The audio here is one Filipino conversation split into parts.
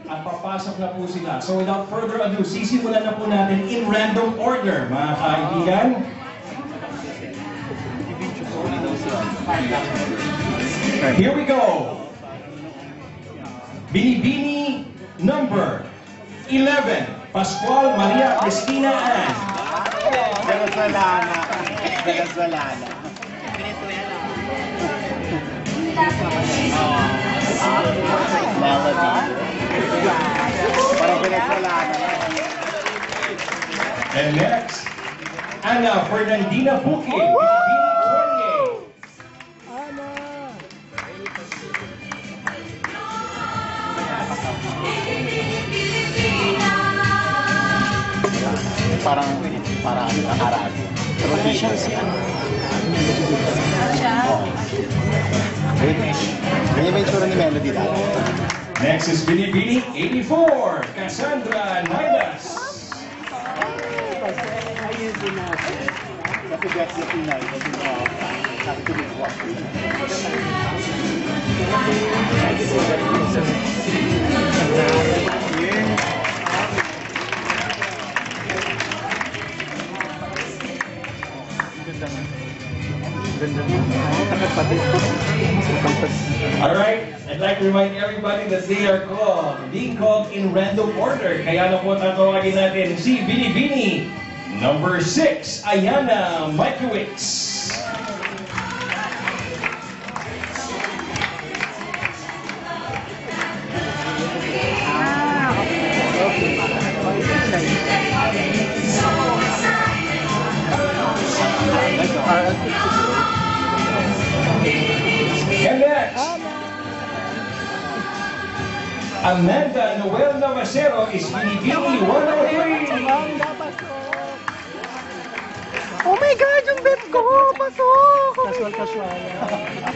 At papasok na po sila. So without further ado, sisimulan na po natin in random order, mga kaibigan. Here we go. Binibini number 11, Pascual Maria Cristina Ann. Venezuelana. Venezuelana. Melody. Parang Venezuelana. And next, Ana Fernandina Buki, Binibini 28. Parang nakaraan. Tradition siya. Ganyan ba yung tsura ni Melody dati? Next is Binibini 84, Cassandra Naidas. Kasi gets the Pinay. Kasi sabi ko dito. Alright, I'd like to remind everybody that they are being called in random order. Kaya na po tatawagin natin si Binibini number 6, Ayana Mikiewicz. And next, Amanda Noel Navasero is Binibini 103. Oh my God, yung bet ko! Pasok! Casual.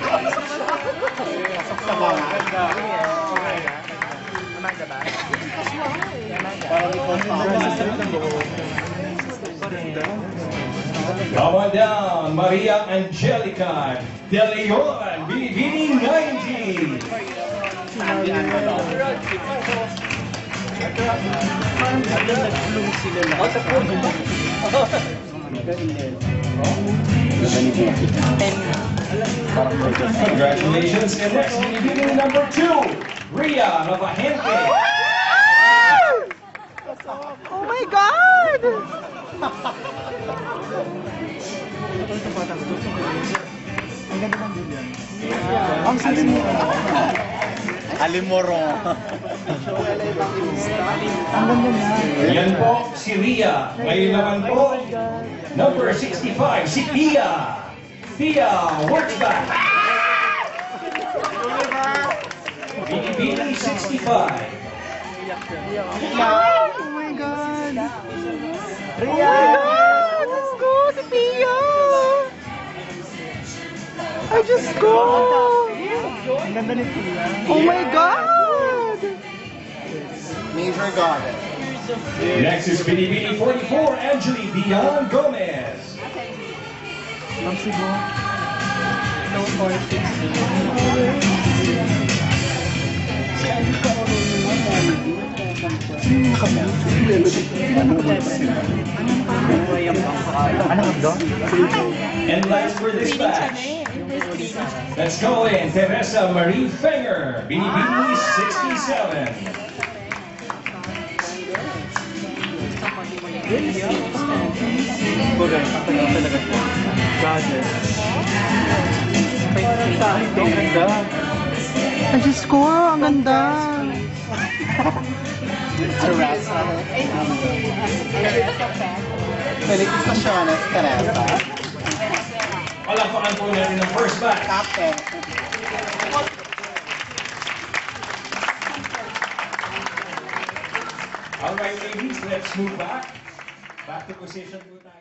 Pasok sa mga. Come on down, Maria Angelica De Leon, Binibini 90. Congratulations, and next Binibini number 2, Ria Navahente. Oh my God! Ang sisi mo. Alimoro. Ang ganda niya. Yan po, si Ria. Ngayon naman po, number 65, si Pia. Pia Workback. Binibini 65. Oh my God! Oh my God! Let's go! Si Pia! I just go! Ang ganda ni Pia. Oh my God! Major Goddess. Next is Binibini 44, Angeli Dion Gomez. Ang sigo. No politics. And last for this batch, let's go in Teresa Marie Fenger, Binibini 67. Ay, Diyos ko, ang ganda. Teresa. Felicitaciones, Teresa. Palakpakan po natin ang first batch. Captain. Alright ladies, let's move back. Back to position po tayo.